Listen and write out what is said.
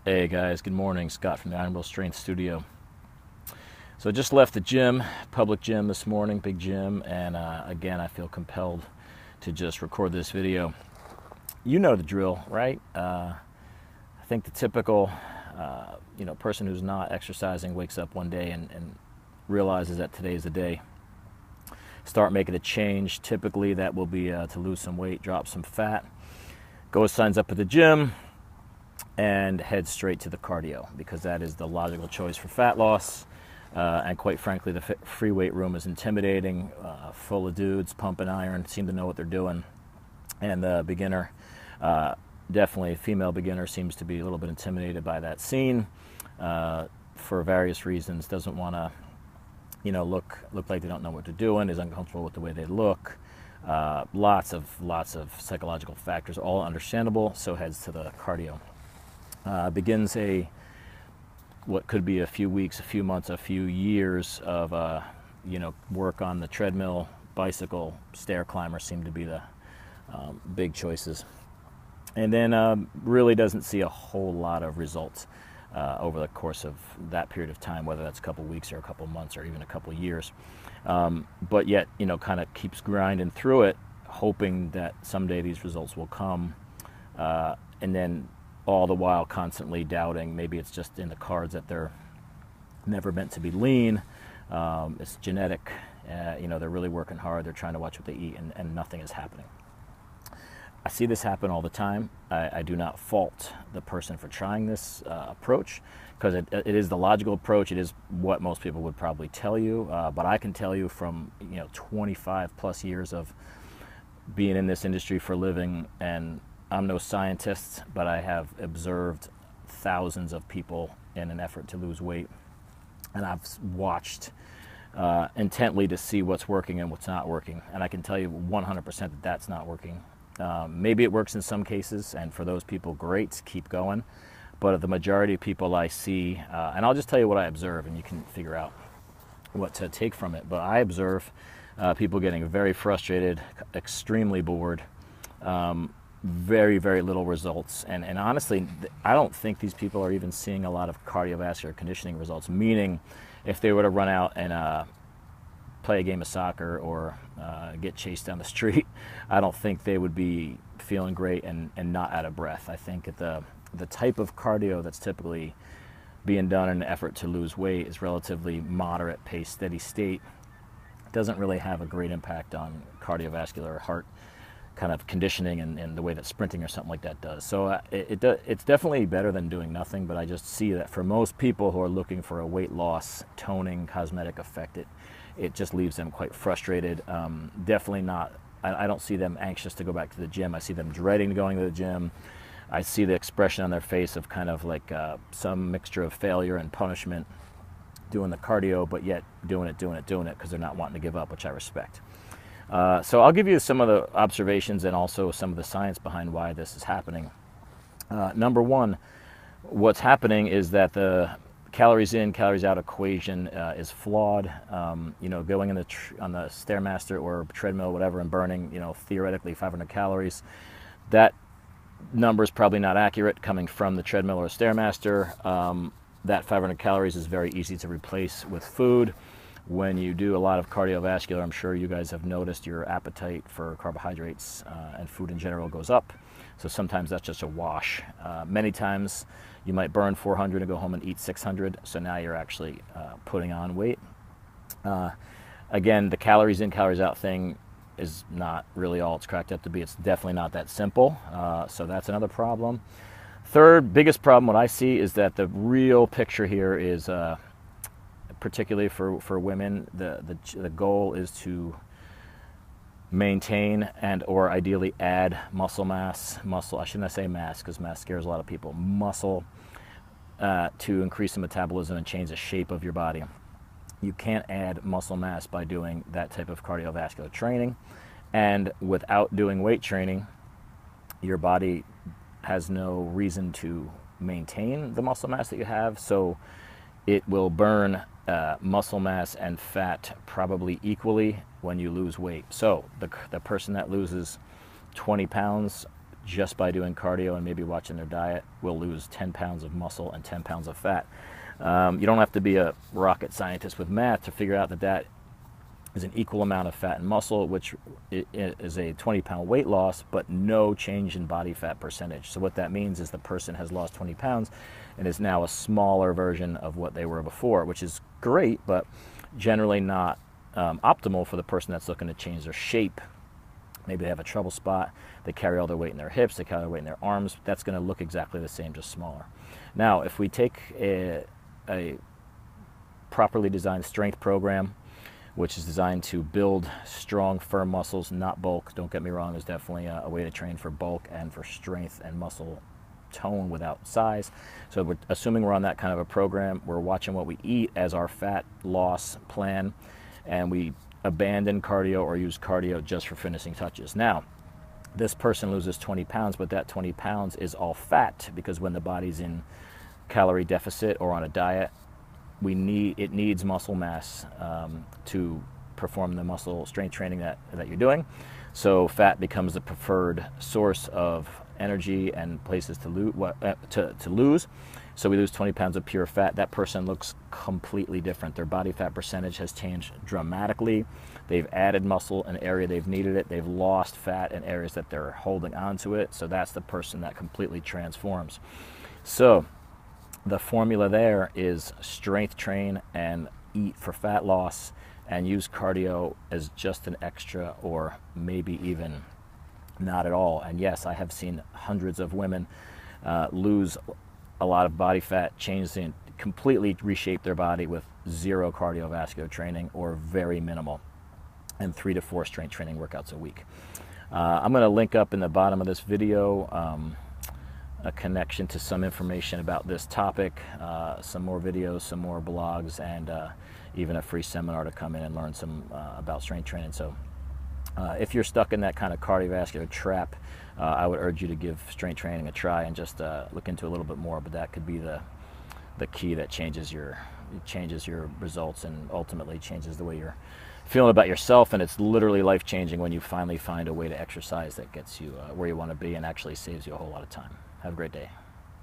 Hey guys, good morning. Scott from the Iron Will Strength Studio. So I just left the gym, public gym this morning, big gym, and again I feel compelled to just record this video. You know the drill, right? I think the typical person who's not exercising wakes up one day and realizes that today's the day. Start making a change. Typically that will be to lose some weight, drop some fat. Goes, signs up at the gym, and head straight to the cardio because that is the logical choice for fat loss. And quite frankly, the free weight room is intimidating, full of dudes pumping iron, seem to know what they're doing. And the beginner, definitely a female beginner, seems to be a little bit intimidated by that scene for various reasons. Doesn't want to, look like they don't know what they're doing, is uncomfortable with the way they look. Lots of psychological factors, all understandable, so heads to the cardio. Begins what could be a few weeks, a few months, a few years of work on the treadmill, bicycle, stair climber seem to be the big choices. And then really doesn't see a whole lot of results over the course of that period of time, whether that's a couple weeks or a couple months or even a couple years. But yet, kind of keeps grinding through it, hoping that someday these results will come. And then all the while constantly doubting maybe it's just in the cards that they're never meant to be lean. It's genetic. They're really working hard. They're trying to watch what they eat, and nothing is happening. I see this happen all the time. I do not fault the person for trying this approach because it is the logical approach. It is what most people would probably tell you. But I can tell you from 25 plus years of being in this industry for a living, and I'm no scientist, but I have observed thousands of people in an effort to lose weight, and I've watched intently to see what's working and what's not working, and I can tell you 100% that that's not working. Maybe it works in some cases, and for those people, great, keep going. But the majority of people I see, and I'll just tell you what I observe, and you can figure out what to take from it. But I observe people getting very frustrated, extremely bored, very, very little results. And honestly, I don't think these people are even seeing a lot of cardiovascular conditioning results, meaning if they were to run out and play a game of soccer or get chased down the street, I don't think they would be feeling great and not out of breath. I think that the type of cardio that's typically being done in an effort to lose weight is relatively moderate pace, steady state. Doesn't really have a great impact on cardiovascular heart kind of conditioning and the way that sprinting or something like that does. So it's definitely better than doing nothing, but I just see that for most people who are looking for a weight loss, toning, cosmetic effect, it just leaves them quite frustrated. Definitely not, I don't see them anxious to go back to the gym. I see them dreading going to the gym. I see the expression on their face of kind of like some mixture of failure and punishment doing the cardio, but yet doing it because they're not wanting to give up, which I respect. So I'll give you some of the observations and also some of the science behind why this is happening. Number one, what's happening is that the calories in, calories out equation is flawed. Going on the Stairmaster or treadmill, whatever, and burning, theoretically 500 calories, that number is probably not accurate coming from the treadmill or Stairmaster. That 500 calories is very easy to replace with food. When you do a lot of cardiovascular, I'm sure you guys have noticed your appetite for carbohydrates and food in general goes up. So sometimes that's just a wash. Many times you might burn 400 and go home and eat 600. So now you're actually putting on weight. Again, the calories in, calories out thing is not really all it's cracked up to be. It's definitely not that simple. So that's another problem. Third biggest problem, what I see, is that the real picture here is particularly for women, the goal is to maintain and or ideally add muscle mass, I shouldn't say mass because mass scares a lot of people, muscle to increase the metabolism and change the shape of your body. You can't add muscle mass by doing that type of cardiovascular training, and without doing weight training, your body has no reason to maintain the muscle mass that you have, so it will burn muscle mass and fat probably equally when you lose weight. So the person that loses 20 pounds just by doing cardio and maybe watching their diet will lose 10 pounds of muscle and 10 pounds of fat. You don't have to be a rocket scientist with math to figure out that that is an equal amount of fat and muscle, which is a 20-pound weight loss, but no change in body fat percentage. So what that means is the person has lost 20 pounds and is now a smaller version of what they were before, which is great, but generally not optimal for the person that's looking to change their shape. Maybe they have a trouble spot, they carry all their weight in their hips, they carry their weight in their arms. That's going to look exactly the same, just smaller. Now, if we take a properly designed strength program, which is designed to build strong, firm muscles, not bulk. Don't get me wrong, there's definitely a way to train for bulk and for strength and muscle tone without size. So we're assuming we're on that kind of a program. We're watching what we eat as our fat loss plan, and we abandon cardio or use cardio just for finishing touches. Now, this person loses 20 pounds, but that 20 pounds is all fat, because when the body's in calorie deficit or on a diet, it needs muscle mass to perform the muscle strength training that you're doing. So fat becomes the preferred source of energy and places to lose. So we lose 20 pounds of pure fat. That person looks completely different. Their body fat percentage has changed dramatically. They've added muscle in an area they've needed it. They've lost fat in areas that they're holding onto it. So that's the person that completely transforms. So the formula there is strength train and eat for fat loss, and use cardio as just an extra, or maybe even not at all. And yes, I have seen hundreds of women lose a lot of body fat, completely reshape their body with zero cardiovascular training or very minimal, and 3 to 4 strength training workouts a week. I'm going to link up in the bottom of this video a connection to some information about this topic, some more videos, some more blogs, and even a free seminar to come in and learn some about strength training. So if you're stuck in that kind of cardiovascular trap, I would urge you to give strength training a try and just look into a little bit more. But that could be the key that changes your results and ultimately changes the way you're feeling about yourself. And it's literally life-changing when you finally find a way to exercise that gets you where you want to be and actually saves you a whole lot of time. Have a great day.